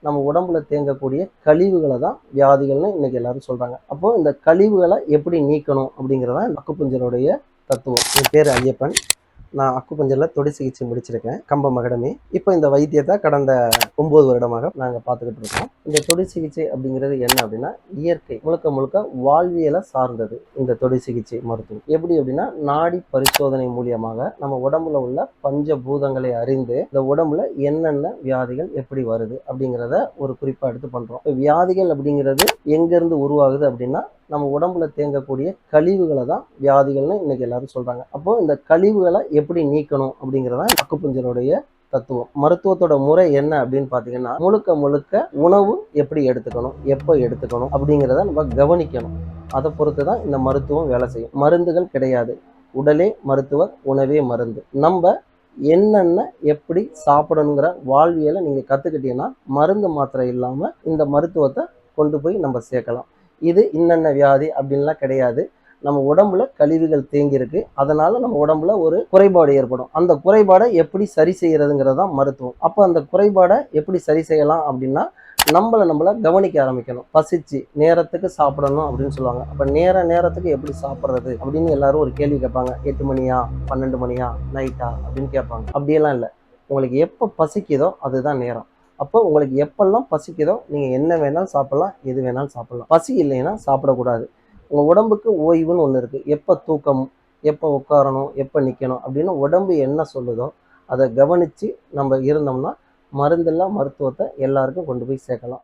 நம்ம உடம்புல தேங்கக்கூடிய கழிவுகளை தான் வியாதிகள்னு இன்னைக்கு எல்லாரும் சொல்றாங்க. அப்போ இந்த கழிவுகளை எப்படி நீக்கணும் அப்படிங்கிறதான் அக்குபஞ்சருடைய தத்துவம். என் பேர் ஐயப்பன். நான் அக்குபஞ்சரில் தொடு சிகிச்சை முடிச்சிருக்கேன், கம்பம் அகாடமி. இப்போ இந்த வைத்தியத்தை கடந்த 9 வருடமாக நாங்கள் பார்த்துக்கிட்டு இருக்கோம். இந்த தொடு சிகிச்சை அப்படிங்கிறது என்ன அப்படின்னா, இயற்கை முழுக்க முழுக்க வாழ்வியலை சார்ந்தது. இந்த தொடு சிகிச்சை மருத்துவம் எப்படி அப்படின்னா, நாடி பரிசோதனை மூலியமாக நம்ம உடம்புல உள்ள பஞ்சபூதங்களை அறிந்து இந்த உடம்புல என்னென்ன வியாதிகள் எப்படி வருது அப்படிங்கிறத ஒரு குறிப்பாக எடுத்து பண்றோம். வியாதிகள் அப்படிங்கிறது எங்கேருந்து உருவாகுது அப்படின்னா, நம்ம உடம்புல தேங்கக்கூடிய கழிவுகளை தான் வியாதிகள்னு இன்னைக்கு எல்லாரும் சொல்றாங்க. அப்போ இந்த கழிவுகளை எப்படி நீக்கணும் அப்படிங்கிறதான் அக்குபஞ்சருடைய தத்துவம். மருத்துவத்தோட முறை என்ன அப்படின்னு பார்த்தீங்கன்னா, முழுக்க முழுக்க உணவு எப்படி எடுத்துக்கணும், எப்போ எடுத்துக்கணும் அப்படிங்கிறத நம்ம கவனிக்கணும். அதை பொறுத்து தான் இந்த மருத்துவம் வேலை செய்யும். மருந்துகள் கிடையாது. உடலே மருத்துவர், உணவே மருந்து. நம்ம என்னென்ன எப்படி சாப்பிடணுங்கிற வாழ்வியலை நீங்கள் கற்றுக்கிட்டீங்கன்னா, மருந்து மாத்திரை இல்லாமல் இந்த மருத்துவத்தை கொண்டு போய் நம்ம சேர்க்கலாம். இது இன்னென்ன வியாதி அப்படின்லாம் கிடையாது. நம்ம உடம்புல கழிவுகள் தேங்கியிருக்கு, அதனால நம்ம உடம்புல ஒரு குறைபாடு ஏற்படும். அந்த குறைபாடை எப்படி சரி செய்யறதுங்கிறது தான் மருத்துவம். அப்போ அந்த குறைபாடை எப்படி சரி செய்யலாம் அப்படின்னா, நம்மளை கவனிக்க ஆரம்பிக்கணும். பசிச்சு நேரத்துக்கு சாப்பிடணும் அப்படின்னு சொல்லுவாங்க. அப்போ நேரத்துக்கு எப்படி சாப்பிட்றது அப்படின்னு எல்லாரும் ஒரு கேள்வி கேட்பாங்க. 8 மணியா, 12 மணியா, நைட்டா அப்படின்னு கேட்பாங்க. அப்படியெல்லாம் இல்லை. உங்களுக்கு எப்போ பசிக்குதோ அதுதான் நேரம். அப்போ உங்களுக்கு எப்பெல்லாம் பசிக்குதோ நீங்கள் என்ன வேணாலும் சாப்பிடலாம், எது வேணாலும் சாப்பிடலாம். பசி இல்லைன்னா சாப்பிடக்கூடாது. உங்கள் உடம்புக்கு ஓய்வுன்னு ஒன்று இருக்குது. எப்போ தூக்கம், எப்போ உட்காரணும், எப்போ நிற்கணும் அப்படின்னு உடம்பு என்ன சொல்லுதோ அதை கவனித்து நம்ம இருந்தோம்னா மருந்தெல்லாம் மருத்துவத்தை எல்லாருக்கும் கொண்டு போய் சேர்க்கலாம்.